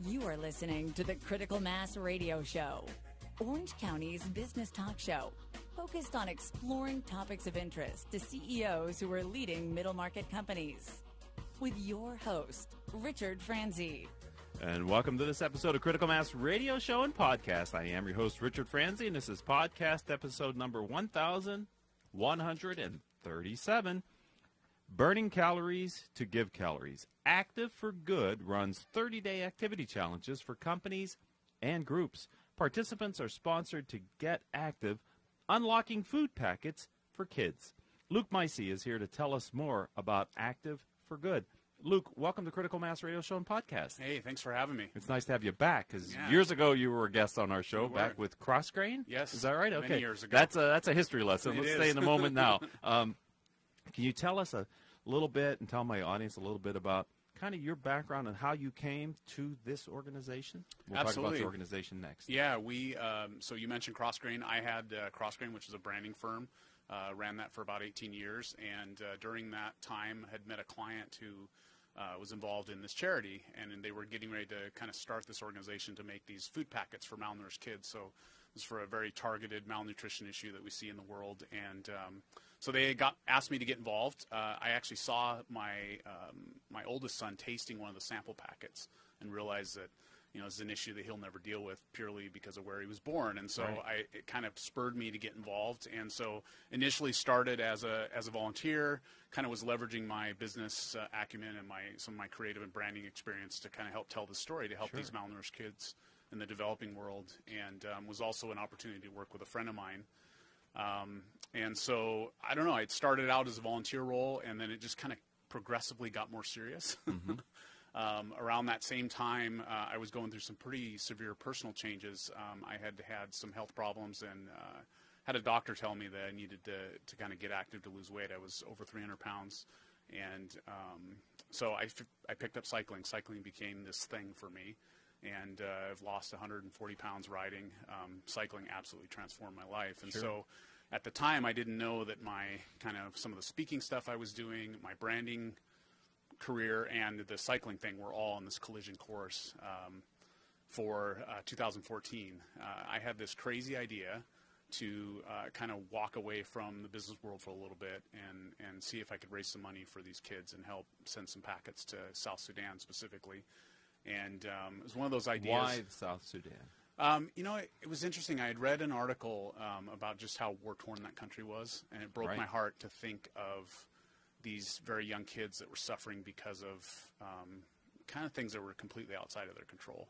You are listening to the Critical Mass Radio Show, Orange County's business talk show, focused on exploring topics of interest to CEOs who are leading middle market companies. With your host, Richard Franzi. And welcome to this episode of Critical Mass Radio Show and Podcast. I am your host, Richard Franzi, and this is podcast episode number 1137. Burning Calories to Give Calories. Active for Good runs 30-day activity challenges for companies and groups. Participants are sponsored to get active, unlocking food packets for kids. Luke Mysee is here to tell us more about Active for Good. Luke, welcome to Critical Mass Radio Show and Podcast. Hey, thanks for having me. It's nice to have you back, because years ago you were a guest on our show, back with Crossgrain? Yes. Is that right? Okay. Many years ago. That's a history lesson. Let's stay in the moment now. Can you tell us a little bit, and tell my audience a little bit about kind of your background and how you came to this organization? We'll Absolutely. talk about the organization next. Yeah, so you mentioned Crossgrain. I had Crossgrain, which is a branding firm. Ran that for about 18 years, and during that time had met a client who was involved in this charity, and they were getting ready to kind of start this organization to make these food packets for malnourished kids. So this is for a very targeted malnutrition issue that we see in the world, and so they asked me to get involved. I actually saw my oldest son tasting one of the sample packets and realized that it's an issue that he'll never deal with purely because of where he was born. And so it kind of spurred me to get involved. And so initially started as a volunteer, kind of was leveraging my business acumen and some of my creative and branding experience to kind of help tell the story, to help these malnourished kids in the developing world. And was also an opportunity to work with a friend of mine. And so, I don't know, it started out as a volunteer role, and then it just kind of progressively got more serious. Mm-hmm. Around that same time, I was going through some pretty severe personal changes. I had some health problems, and had a doctor tell me that I needed to kind of get active to lose weight. I was over 300 pounds, and so I picked up cycling. Cycling became this thing for me, and I've lost 140 pounds riding. Cycling absolutely transformed my life, and so at the time I didn't know that some of the speaking stuff I was doing, my branding career and the cycling thing were all on this collision course for 2014. I had this crazy idea to kind of walk away from the business world for a little bit and see if I could raise some money for these kids and help send some packets to South Sudan specifically. And it was one of those ideas. Why South Sudan? It was interesting. I had read an article about just how war-torn that country was, and it broke my heart to think of these very young kids that were suffering because of kind of things that were completely outside of their control.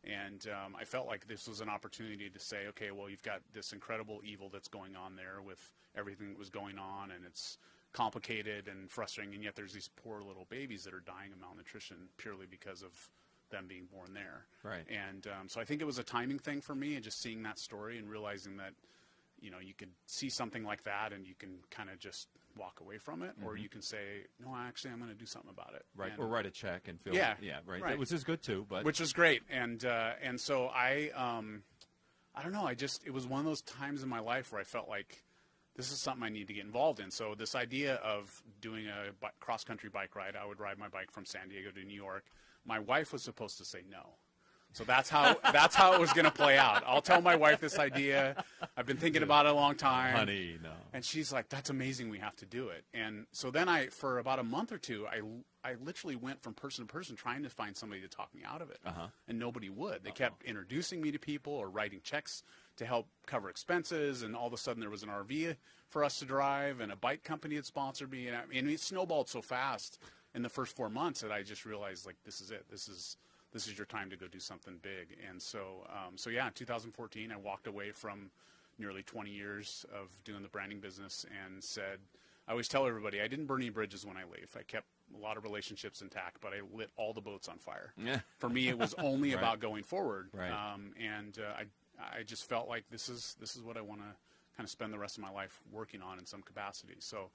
And I felt like this was an opportunity to say, okay, well, you've got this incredible evil that's going on there with everything that was going on, and it's complicated and frustrating, and yet there's these poor little babies that are dying of malnutrition purely because of them being born there. Right. And so I think it was a timing thing for me, and just seeing that story and realizing that, you could see something like that and you can kind of just walk away from it, or you can say, no, actually, I'm going to do something about it. Right. And, or write a check and feel. Yeah. Right. Which is good too, but which was great. And so I don't know. It was one of those times in my life where I felt like this is something I need to get involved in. So this idea of doing a cross-country bike ride, I would ride my bike from San Diego to New York. My wife was supposed to say no. So that's how it was going to play out. I'll tell my wife this idea. I've been thinking about it a long time. Honey, no. And she's like, that's amazing. We have to do it. And so then for about a month or two, I literally went from person to person trying to find somebody to talk me out of it. And nobody would. They kept introducing me to people or writing checks to help cover expenses. And all of a sudden there was an RV for us to drive, and a bike company had sponsored me. And it snowballed so fast in the first 4 months that I just realized, like, this is it. This is your time to go do something big. And so, in 2014, I walked away from nearly 20 years of doing the branding business and said, I always tell everybody, I didn't burn any bridges when I leave. I kept a lot of relationships intact, but I lit all the boats on fire. Yeah. For me, it was only about going forward. Right. I just felt like this is what I want to kind of spend the rest of my life working on in some capacity. So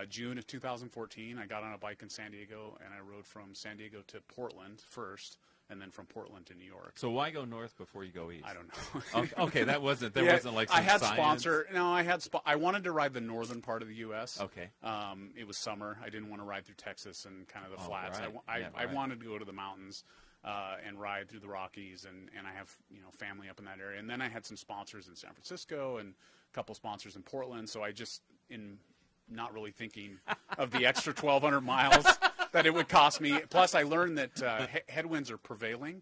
June of 2014, I got on a bike in San Diego, and I rode from San Diego to Portland first, and then from Portland to New York. So why go north before you go east? I don't know. Okay, that wasn't like some I had science. sponsor. No, I wanted to ride the northern part of the U.S. Okay. It was summer. I didn't want to ride through Texas and kind of the flats. Right. I wanted to go to the mountains. and ride through the Rockies, and I have family up in that area. And then I had some sponsors in San Francisco and a couple sponsors in Portland. So I just, in not really thinking of the extra 1,200 miles that it would cost me. Plus, I learned that headwinds are prevailing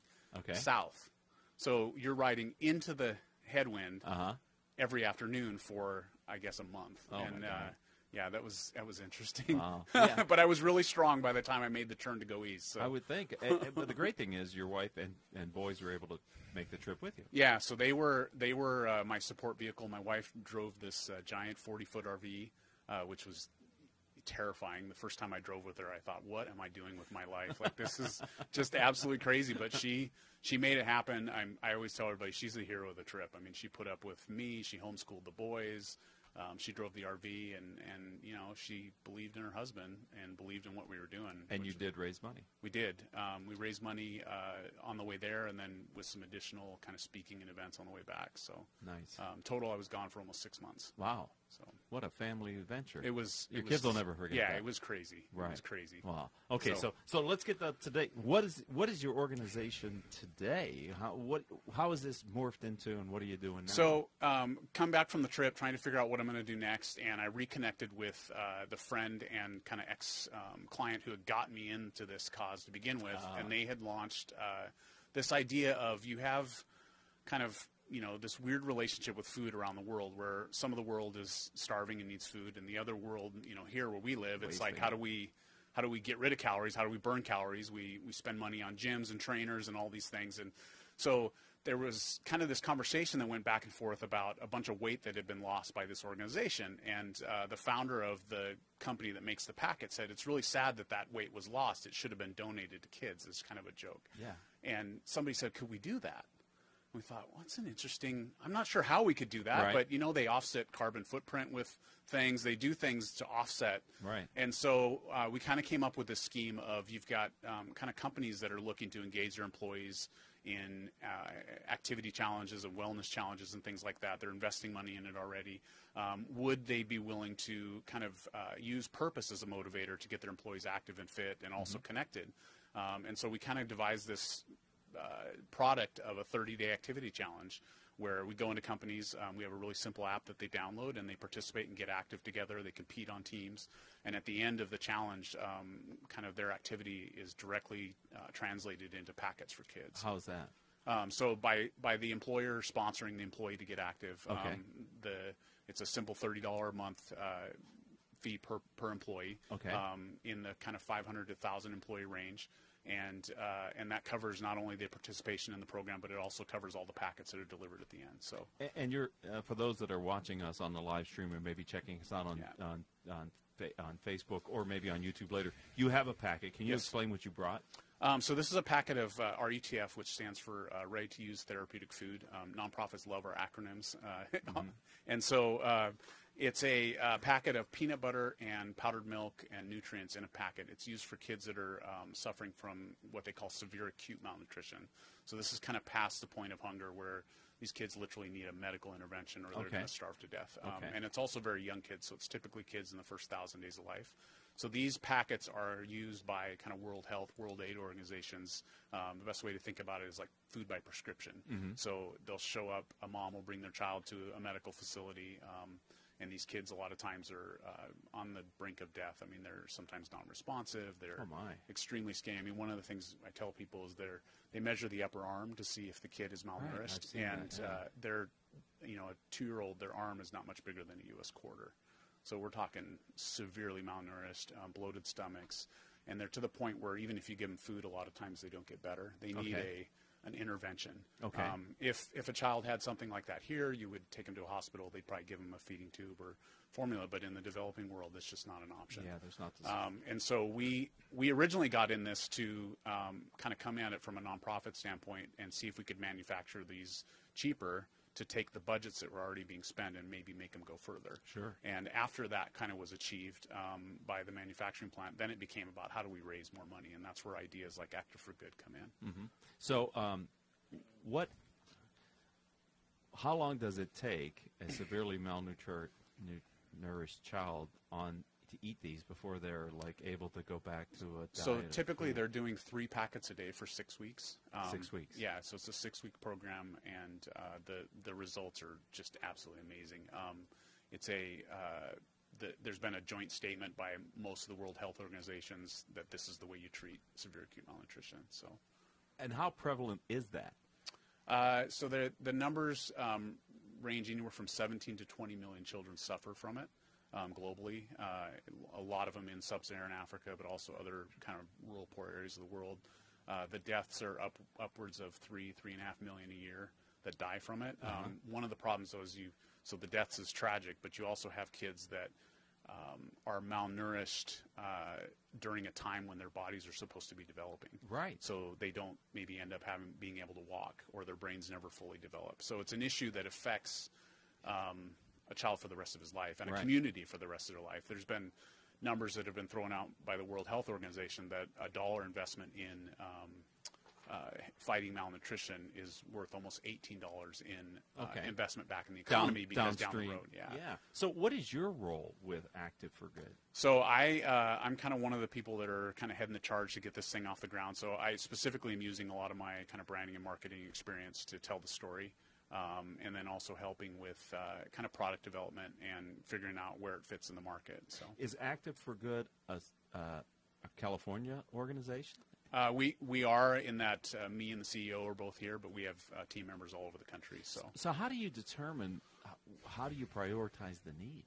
south. So you're riding into the headwind every afternoon for, I guess, a month. Oh, and my God. yeah, that was interesting. Wow. Yeah. But I was really strong by the time I made the turn to go east. So. I would think. But the great thing is your wife and boys were able to make the trip with you. Yeah, so they were my support vehicle. My wife drove this giant 40-foot RV, which was terrifying. The first time I drove with her, I thought, what am I doing with my life? Like, this is just absolutely crazy. But she made it happen. I always tell everybody she's the hero of the trip. I mean, she put up with me. She homeschooled the boys. She drove the RV, and she believed in her husband and believed in what we were doing. And you did raise money. We did. We raised money on the way there, and then with some additional kind of speaking and events on the way back. So nice. Total, I was gone for almost 6 months. Wow. So what a family adventure. It was. Your kids will never forget that. Yeah, it was crazy. Right. It was crazy. Wow. Okay, so let's get that today. What is your organization today? How is this morphed into, and what are you doing now? So come back from the trip, trying to figure out what I'm going to do next, and I reconnected with the friend and kind of ex-client who had gotten me into this cause to begin with, and they had launched this idea of you have kind of this weird relationship with food around the world, where some of the world is starving and needs food, and the other world, here where we live, it's like how do we get rid of calories? How do we burn calories? We spend money on gyms and trainers and all these things, and so there was kind of this conversation that went back and forth about a bunch of weight that had been lost by this organization, and the founder of the company that makes the packet said it's really sad that weight was lost. It should have been donated to kids. It's kind of a joke. Yeah. And somebody said, could we do that? We thought, well, that's an interesting, I'm not sure how we could do that, right. but, they offset carbon footprint with things. They do things to offset. Right. And so we kind of came up with this scheme of you've got kind of companies that are looking to engage their employees in activity challenges and wellness challenges and things like that. They're investing money in it already. Would they be willing to kind of use purpose as a motivator to get their employees active and fit and also connected? And so we kind of devised this product of a 30-day activity challenge where we go into companies. We have a really simple app that they download, and they participate and get active together. They compete on teams, and at the end of the challenge, kind of their activity is directly translated into packets for kids. How's that? So by the employer sponsoring the employee to get active, it's a simple $30 a month fee per employee, in the kind of 500 to 1,000 employee range. And that covers not only the participation in the program, but it also covers all the packets that are delivered at the end. So, and you're for those that are watching us on the live stream or maybe checking us out on Facebook or maybe on YouTube later, you have a packet. Can you explain what you brought? So this is a packet of RETF, which stands for Ready to Use Therapeutic Food. Nonprofits love our acronyms, and so. It's a packet of peanut butter and powdered milk and nutrients in a packet. It's used for kids that are suffering from what they call severe acute malnutrition. So this is kind of past the point of hunger where these kids literally need a medical intervention or they're going to starve to death. And it's also very young kids, so it's typically kids in the first 1,000 days of life. So these packets are used by kind of World Health, World Aid organizations. The best way to think about it is like food by prescription. So they'll show up, a mom will bring their child to a medical facility, and these kids a lot of times are on the brink of death. I mean, they're sometimes non-responsive. They're extremely skinny. I mean, one of the things I tell people is they measure the upper arm to see if the kid is malnourished. Right, and they're, a 2-year-old, their arm is not much bigger than a U.S. quarter. So we're talking severely malnourished, bloated stomachs. And they're to the point where even if you give them food, a lot of times they don't get better. They need an intervention. If a child had something like that here, you would take them to a hospital. They'd probably give them a feeding tube or formula, but in the developing world, it's just not an option. Yeah, there's not. And so we originally got in this to kind of come at it from a nonprofit standpoint and see if we could manufacture these cheaper to take the budgets that were already being spent and maybe make them go further. Sure. And after that kind of was achieved by the manufacturing plant, then it became about how do we raise more money, and that's where ideas like Active for Good come in. So how long does it take a severely malnourished child on to eat these before they're like able to go back to a diet? So typically they're doing 3 packets a day for 6 weeks. 6 weeks. Yeah, so it's a 6-week program, and the results are just absolutely amazing. There's been a joint statement by most of the World Health Organizations that this is the way you treat severe acute malnutrition. So, and how prevalent is that? So the numbers range anywhere from 17 to 20 million children suffer from it globally. A lot of them in sub-Saharan Africa, but also other kind of rural, poor areas of the world. The deaths are upwards of 3.5 million a year that die from it. One of the problems, though, is so the deaths is tragic, but you also have kids that are malnourished during a time when their bodies are supposed to be developing. Right. So they don't maybe end up being able to walk, or their brains never fully develop. So it's an issue that affects a child for the rest of his life and a community for the rest of their life. There's been numbers that have been thrown out by the World Health Organization that $1 investment in fighting malnutrition is worth almost $18 in investment back in the economy because downstream. Down the road. Yeah. So what is your role with Active for Good? So I'm kind of one of the people that are kind of heading the charge to get this thing off the ground. So I specifically am using a lot of my kind of branding and marketing experience to tell the story. And then also helping with kind of product development and figuring out where it fits in the market. So, is Active for Good a California organization? We are in that. Me and the CEO are both here, but we have team members all over the country. So how do you determine? How do you prioritize the need?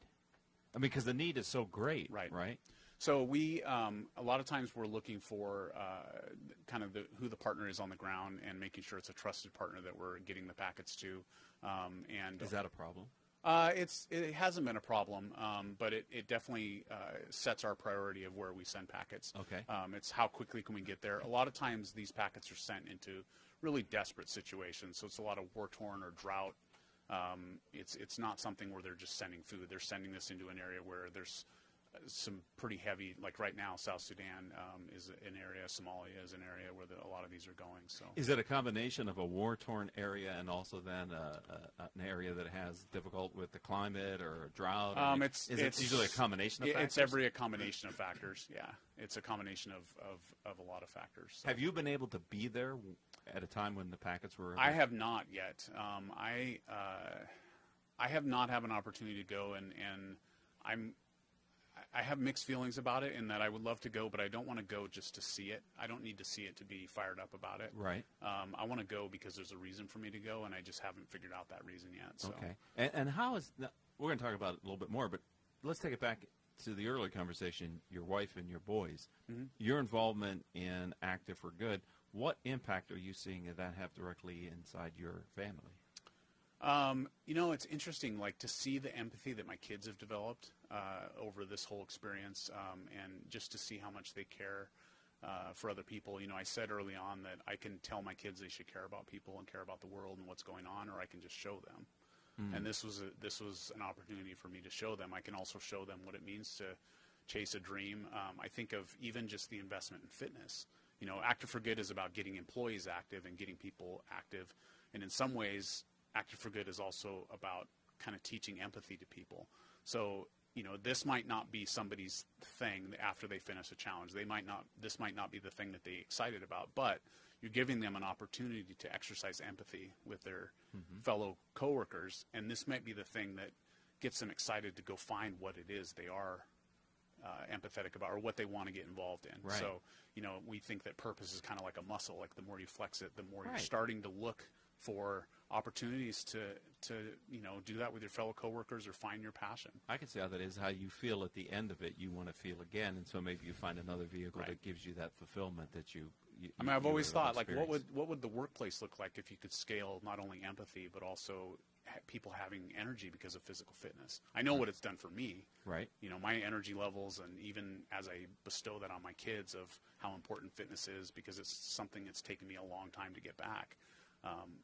I mean, because the need is so great, right? So we, a lot of times we're looking for kind of who the partner is on the ground and making sure it's a trusted partner that we're getting the packets to. And is that a problem? It hasn't been a problem, but it definitely sets our priority of where we send packets. Okay. It's how quickly can we get there. A lot of times these packets are sent into really desperate situations, so it's a lot of war-torn or drought. It's not something where they're just sending food. They're sending this into an area where there's some pretty heavy, like right now, South Sudan is an area, Somalia is an area where a lot of these are going. So, is it a combination of a war-torn area and also then an area that has difficult with the climate or a drought? It's usually a combination of factors? It's a combination of factors, yeah. It's a combination of a lot of factors. So. Have you been able to be there at a time when the packets were? I have not yet. I have not had an opportunity to go, and I have mixed feelings about it in that I would love to go, but I don't want to go just to see it. I don't need to see it to be fired up about it. Right. I want to go because there's a reason for me to go, and I just haven't figured out that reason yet. So. Okay. And how is we're going to talk about it a little bit more, but let's take it back to the earlier conversation, your wife and your boys. Mm-hmm. Your involvement in Active for Good, what impact are you seeing that have directly inside your family? It's interesting, like to see the empathy that my kids have developed over this whole experience, and just to see how much they care for other people. I said early on that I can tell my kids they should care about people and care about the world and what's going on, or I can just show them. Mm. And this was an opportunity for me to show them. I can also show them what it means to chase a dream. I think of even just the investment in fitness. Active for Good is about getting employees active and getting people active, and in some ways, Active for Good is also about kind of teaching empathy to people. So, this might not be somebody's thing after they finish a challenge. This might not be the thing that they're excited about, but you're giving them an opportunity to exercise empathy with their fellow coworkers, and this might be the thing that gets them excited to go find what it is they are empathetic about or what they want to get involved in. Right. So, we think that purpose is kind of like a muscle. Like the more you flex it, the more you're starting to look for opportunities to do that with your fellow coworkers or find your passion. I can see how that is. How you feel at the end of it, you want to feel again, and so maybe you find another vehicle that gives you that fulfillment that you I've always thought, like, what would the workplace look like if you could scale not only empathy but also people having energy because of physical fitness? I know what it's done for me. Right. My energy levels, and even as I bestow that on my kids of how important fitness is, because it's something that's taken me a long time to get back.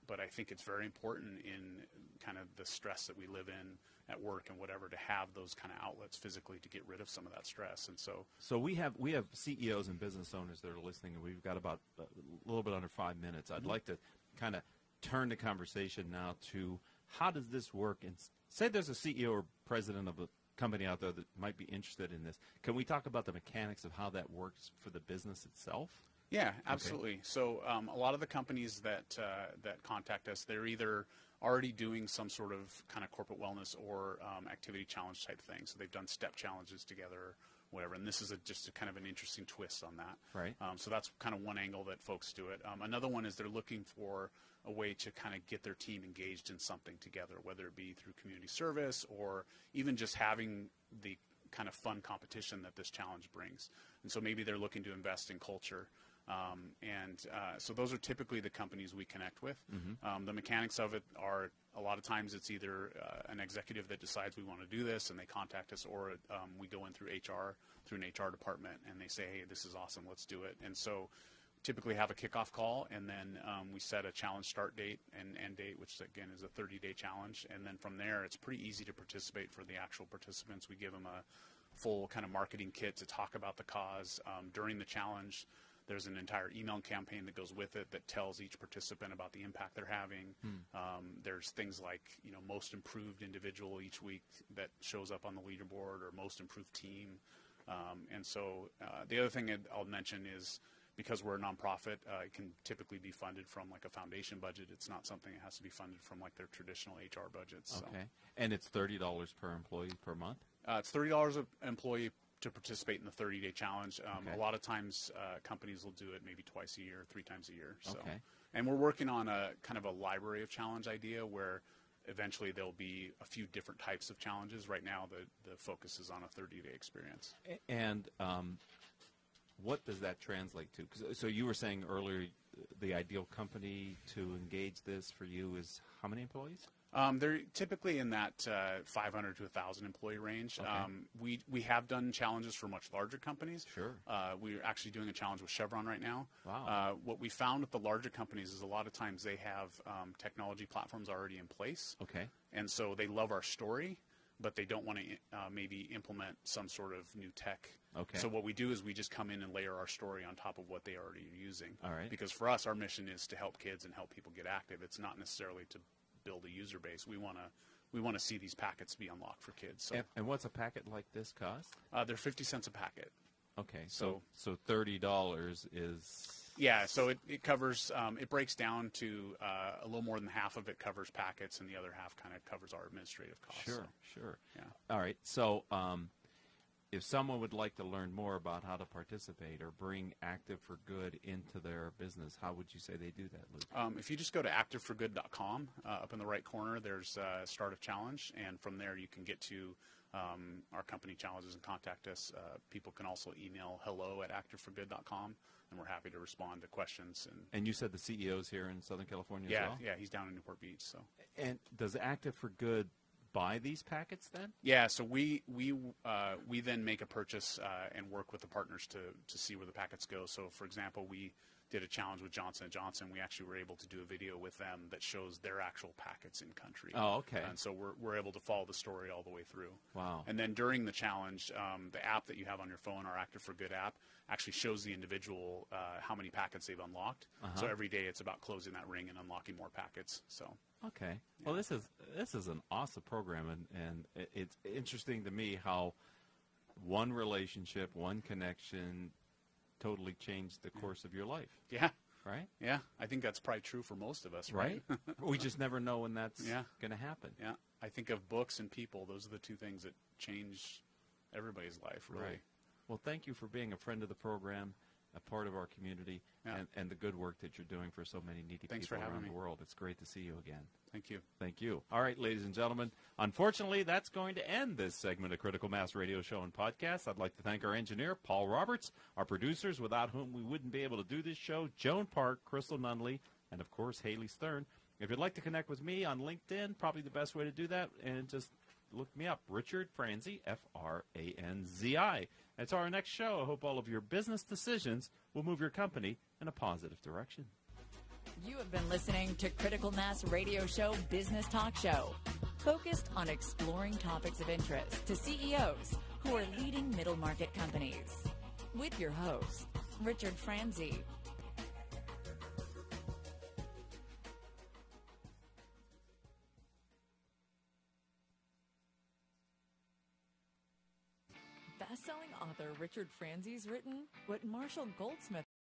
But I think it's very important in kind of the stress that we live in at work and whatever, to have those kind of outlets physically to get rid of some of that stress. And so we have CEOs and business owners that are listening, and we've got about a little bit under 5 minutes. I'd like to kind of turn the conversation now to how does this work? And say there's a CEO or president of a company out there that might be interested in this, can we talk about the mechanics of how that works for the business itself? Yeah, absolutely. Okay. So a lot of the companies that contact us, they're either already doing some sort of kind of corporate wellness or activity challenge type thing. So they've done step challenges together, whatever. And this is just a kind of an interesting twist on that. Right. So that's kind of one angle that folks do it. Another one is they're looking for a way to kind of get their team engaged in something together, whether it be through community service or even just having the kind of fun competition that this challenge brings. And so maybe they're looking to invest in culture. So those are typically the companies we connect with. Mm-hmm. The mechanics of it are a lot of times it's either an executive that decides we want to do this and they contact us, or we go in through an HR department, and they say, hey, this is awesome, let's do it. And so typically have a kickoff call, and then we set a challenge start date and end date, which again is a 30-day challenge. And then from there, it's pretty easy to participate for the actual participants. We give them a full kind of marketing kit to talk about the cause. During the challenge, there's an entire email campaign that goes with it that tells each participant about the impact they're having. There's things like, most improved individual each week that shows up on the leaderboard, or most improved team. And so the other thing I'll mention is, because we're a nonprofit, it can typically be funded from like a foundation budget. It's not something that has to be funded from like their traditional HR budgets. Okay. So. And it's $30 per employee per month? It's $30 an employee to participate in the 30-day challenge. Okay. A lot of times companies will do it maybe twice a year, 3 times a year. So. Okay. And we're working on a kind of a library of challenge idea where eventually there'll be a few different types of challenges. Right now the focus is on a 30-day experience. And what does that translate to? So you were saying earlier the ideal company to engage this for you is how many employees? They're typically in that 500 to 1,000 employee range. Okay. We have done challenges for much larger companies. Sure. We're actually doing a challenge with Chevron right now. Wow. What we found with the larger companies is a lot of times they have technology platforms already in place. Okay. And so they love our story, but they don't want to maybe implement some sort of new tech. Okay. So what we do is we just come in and layer our story on top of what they already are using. All right. Because for us, our mission is to help kids and help people get active. It's not necessarily to build a user base. We want to see these packets be unlocked for kids. So. And what's a packet like this cost? They're 50 cents a packet. Okay, so $30 is... Yeah, so it covers, it breaks down to a little more than half of it covers packets, and the other half kind of covers our administrative costs. Sure, so. sure. Yeah. All right, so if someone would like to learn more about how to participate or bring Active for Good into their business, how would you say they do that, Luke? If you just go to activeforgood.com, up in the right corner, there's Start a Challenge, and from there you can get to our company challenges and contact us. People can also email hello@activeforgood.com, and we're happy to respond to questions. And you said the CEO's here in Southern California as well? Yeah, he's down in Newport Beach. So. And does Active for Good buy these packets then? Yeah, so we then make a purchase and work with the partners to see where the packets go. So, for example, we did a challenge with Johnson & Johnson. We actually were able to do a video with them that shows their actual packets in country. Oh, okay. And so we're able to follow the story all the way through. Wow. And then during the challenge, the app that you have on your phone, our Active for Good app, actually shows the individual how many packets they've unlocked. So every day it's about closing that ring and unlocking more packets. So. Okay. Yeah. Well, this is an awesome program, and it's interesting to me how one relationship, one connection totally changed the course of your life. Yeah. Right? Yeah. I think that's probably true for most of us, right? We just never know when that's Yeah. going to happen. Yeah. I think of books and people. Those are the two things that change everybody's life, really. Right. Well, thank you for being a friend of the program, a part of our community, and the good work that you're doing for so many needy Thanks people for having around me. the world. It's great to see you again. Thank you. Thank you. All right, ladies and gentlemen, unfortunately, that's going to end this segment of Critical Mass Radio Show and Podcast. I'd like to thank our engineer, Paul Roberts, our producers, without whom we wouldn't be able to do this show, Joan Park, Crystal Nunley, and, of course, Haley Stern. If you'd like to connect with me on LinkedIn, probably the best way to do that, and just look me up, Richard Franzi, Franzi. Until our next show, I hope all of your business decisions will move your company in a positive direction. You have been listening to Critical Mass Radio Show Business Talk Show, focused on exploring topics of interest to CEOs who are leading middle market companies. With your host, Richard Franzi. Richard Franzi's written, what Marshall Goldsmith